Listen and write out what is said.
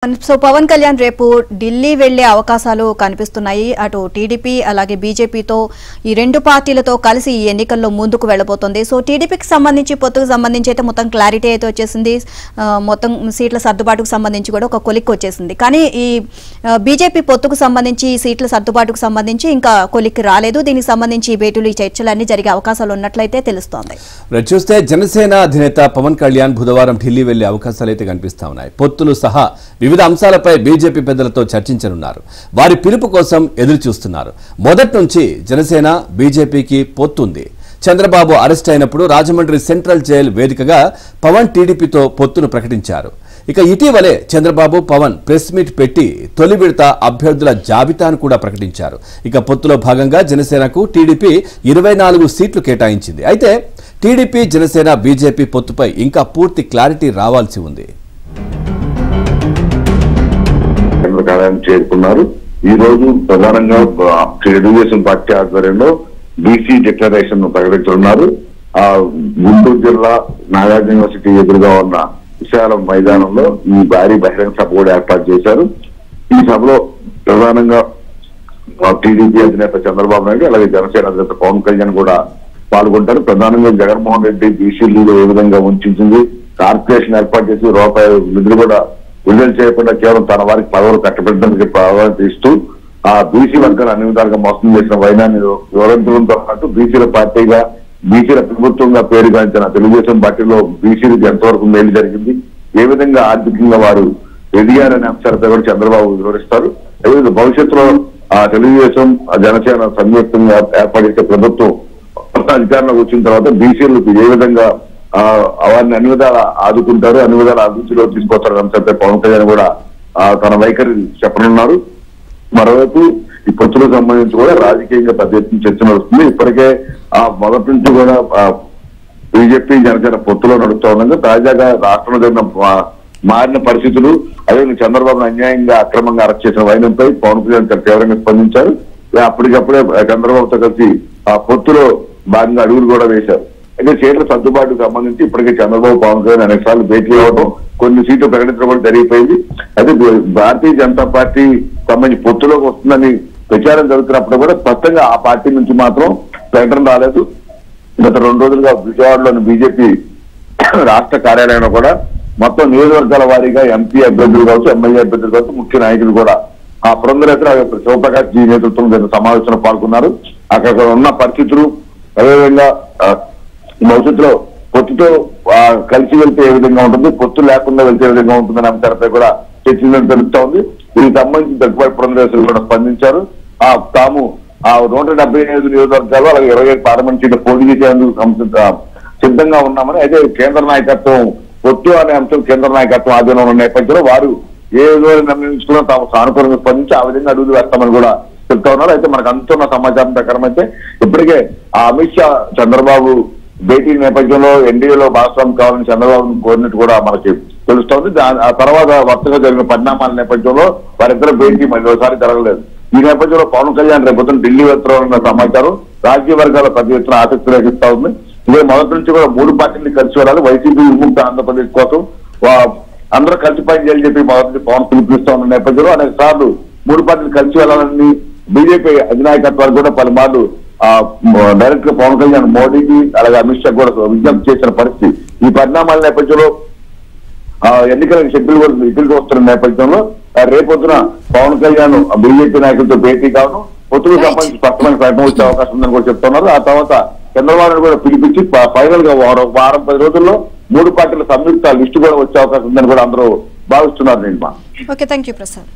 So Pawan Kalyan రేపు ఢిల్లీ వెళ్లే అవకాశాలు కనిపిస్తున్నాయి. అటు టీడీపీ అలాగే బీజేపీతో ఈ రెండు పార్టీలతో కలిసి ఈ ఎన్నికల్లో ముందుకు వెళ్లబోతోంది. సో టీడీపీకి సంబంధించి పొత్తుకు సంబంధించి అయితే మొత్తం క్లారిటీ అయితే వచ్చేసింది. మొత్తం సీట్ల సర్దుబాటుకు సంబంధించి కూడా ఒక కొలిక్ వచ్చేసింది. కానీ ఈ బీజేపీ పొత్తుకు సంబంధించి సీట్ల సర్దుబాటుకు సంబంధించి ఇంకా కొలిక్ రాలేదు. దీనికి సంబంధించి భేటీలు చర్చలన్నీ జరిగే అవకాశాలు ఉన్నట్లయితే తెలుస్తోంది. చూస్తే జనసేన అధినేత పవన్ కళ్యాణ్ బుధవారం ఢిల్లీ వెళ్లే అవకాశాలు అయితే కనిపిస్తా ఉన్నాయి. పొత్తులు సహా వివిధ అంశాలపై బీజేపీ పెద్దలతో చర్చించనున్నారు. వారి పిలుపు కోసం ఎదురు చూస్తున్నారు. మొదటి నుంచి జనసేన బీజేపీకి పొత్తుంది. చంద్రబాబు అరెస్ట్ అయినప్పుడు రాజమండ్రి సెంట్రల్ జైలు వేదికగా పవన్ టీడీపీతో పొత్తును ప్రకటించారు. ఇక ఇటీవలే చంద్రబాబు పవన్ ప్రెస్ మీట్ పెట్టి తొలి విడత అభ్యర్థుల జాబితాను కూడా ప్రకటించారు. ఇక పొత్తులో భాగంగా జనసేనకు టీడీపీ 24 సీట్లు కేటాయించింది. అయితే టీడీపీ జనసేన బీజేపీ పొత్తుపై ఇంకా పూర్తి క్లారిటీ రావాల్సి ఉంది. చేరుకున్నారు. ఈ రోజు ప్రధానంగా తెలుగుదేశం పార్టీ ఆధ్వర్యంలో బీసీ డిక్లరేషన్ ప్రకటించనున్నారు. గుంటూరు జిల్లా నాగార్జున యూనివర్సిటీ ఎదురుగా ఉన్న విశాల మైదానంలో ఈ భారీ బహిరంగ సభ కూడా ఏర్పాటు చేశారు. ఈ సభలో ప్రధానంగా టీడీపీ అధినేత చంద్రబాబు నాయుడు అలాగే జనసేన అధినేత పవన్ కళ్యాణ్ కూడా పాల్గొంటారు. ప్రధానంగా జగన్మోహన్ రెడ్డి బీసీలు ఏ విధంగా ఉంచింది, కార్పొరేషన్ ఏర్పాటు చేసి రూపాయలు నిధులు కూడా విడుదల చేయకుండా కేవలం తన వారికి పదవులు కట్టబెట్టడానికి ప్రాధాన్యత ఇస్తూ ఆ బీసీ వర్గాలు అన్ని విధాలుగా మోసం చేసిన వైనాన్ని వివరించడంతో పాటు బీసీల పార్టీగా బీసీల ప్రభుత్వంగా పేరుగాంచిన తెలుగుదేశం పార్టీలో బీసీలకు ఎంతవరకు మేలు జరిగింది, ఏ విధంగా ఆర్థికంగా వారు ఎదిగారనే అంశాలపై కూడా చంద్రబాబు వివరిస్తారు. అదేవిధంగా భవిష్యత్తులో తెలుగుదేశం జనసేన సంయుక్తంగా ఏర్పాటు చేసే ప్రభుత్వం అధికారంలోకి వచ్చిన తర్వాత బీసీలకు ఏ విధంగా వారిని అన్ని విధాలు ఆదుకుంటారు, అన్ని విధాలు అభివృద్ధిలో తీసుకొస్తారు అంశంపై పవన్ కళ్యాణ్ కూడా తన వైఖరి చెప్పనున్నారు. మరోవైపు ఈ పొత్తులకు సంబంధించి కూడా రాజకీయంగా పెద్ద ఎత్తున చర్చ నడుస్తుంది. ఇప్పటికే మొదటి నుంచి కూడా బీజేపీ జనసేన పొత్తులో నడుస్తూ ఉండగా తాజాగా రాష్ట్రంలో జరిగిన మారిన పరిస్థితులు అదేవిధంగా చంద్రబాబును అన్యాయంగా అక్రమంగా అరెస్ట్ చేసిన వైనంపై పవన్ కళ్యాణ్ తీవ్రంగా స్పందించారు. అప్పటికప్పుడే చంద్రబాబుతో కలిసి ఆ పొత్తులో భాగంగా అడుగులు కూడా వేశారు. అయితే సీట్ల సర్దుబాటుకు సంబంధించి ఇప్పటికే చంద్రబాబు పవన్ కళ్యాణ్ అనేక సార్లు భేటీ అవ్వడం, కొన్ని సీట్లు ప్రకటించడం కూడా జరిగిపోయింది. అయితే భారతీయ జనతా పార్టీ సంబంధించి పొత్తులోకి వస్తుందని ప్రచారం జరుగుతున్నప్పుడు కూడా స్పష్టంగా ఆ పార్టీ నుంచి మాత్రం ప్రకటన రాలేదు. గత 2 రోజులుగా విజయవాడలోని బీజేపీ రాష్ట్ర కార్యాలయంలో కూడా మొత్తం నియోజకవర్గాల వారీగా ఎంపీ అభ్యర్థులు కావచ్చు, ఎమ్మెల్యే అభ్యర్థులు కావచ్చు, ముఖ్య నాయకులు కూడా ఆ పురంధరేశ్వర శివప్రకాష్ జీ నేతృత్వంలో జరిగిన సమావేశంలో పాల్గొన్నారు. అక్కడ ఉన్న పరిస్థితులు అదేవిధంగా భవిష్యత్తులో పొత్తుతో కలిసి వెళ్తే ఏ విధంగా ఉంటుంది, పొత్తు లేకుండా వెళ్తే ఏ విధంగా ఉంటుందనే అంశాలపై కూడా చర్చించడం తెలుస్తా ఉంది. దీనికి సంబంధించి దగ్గుబాటి పురంధరేశ్వరులు కూడా స్పందించారు. తాము 175 నియోజకవర్గాలు అలాగే 25 పార్లమెంట్ సీట్లు పోటీ చేసేందుకు సిద్ధంగా ఉన్నామని, అయితే కేంద్ర నాయకత్వం పొత్తు అనే అంశం కేంద్ర నాయకత్వం ఆధీనంలో ఉన్న నేపథ్యంలో వారు ఏ విధంగా నిర్ణయించుకున్నా తాము సానుకూలంగా స్పందించి ఆ విధంగా అడుగులు వేస్తామని కూడా చెప్తా ఉన్నారు. అయితే మనకు అందుతున్న సమాచారం ప్రకారం అయితే ఇప్పటికే అమిత్ షా చంద్రబాబు భేటీ నేపథ్యంలో ఎన్డీఏలో భాగస్వామి కావాలని చంద్రబాబును కోరినట్టు కూడా మనకి తెలుస్తోంది. ఆ తర్వాత వరుసగా జరిగిన పరిణామాల నేపథ్యంలో వారిద్దరు భేటీ మళ్ళీ ఒకసారి జరగలేదు. ఈ నేపథ్యంలో పవన్ కళ్యాణ్ రేపు ఢిల్లీ వెళ్తారన్న సమాచారం రాజకీయ వర్గాల పెద్ద ఎత్తున ఆసక్తి రేగిస్తా ఉంది. ఇదే మొదటి నుంచి కూడా 3 పార్టీలు కలిసి వెళ్ళాలి, వైసీపీ విముక్త ఆంధ్రప్రదేశ్ కోసం అందరూ కలిసి పని చేయాలని చెప్పి మొదటి నుంచి పవన్ పిలుపునిస్తా ఉన్న నేపథ్యంలో అనేక సార్లు 3 పార్టీలు కలిసి వెళ్ళాలని బీజేపీ అధినాయకత్వాలు కూడా పలుమార్లు డైరెక్ట్ గా పవన్ కళ్యాణ్ మోడీకి అలాగే అమిత్ షా కూడా విజ్ఞప్తి చేసిన పరిస్థితి. ఈ పరిణామాల నేపథ్యంలో ఎన్నికల షెడ్యూల్ కూడా ఇటుకు వస్తున్న నేపథ్యంలో రేపొద్దున పవన్ కళ్యాణ్ బీజేపీ నాయకులతో భేటీ కావడం, పొత్తులకు సంబంధించి స్పష్టమైన ప్రకటన వచ్చే అవకాశం ఉందని కూడా చెప్తున్నారు. ఆ తర్వాత చంద్రబాబు కూడా పిలిపించి ఫైనల్ గా వారం 10 రోజుల్లో 3 పార్టీల సంయుక్త లిస్టు కూడా వచ్చే అవకాశం ఉందని కూడా అందరూ భావిస్తున్నారు. Okay, thank you Prasad.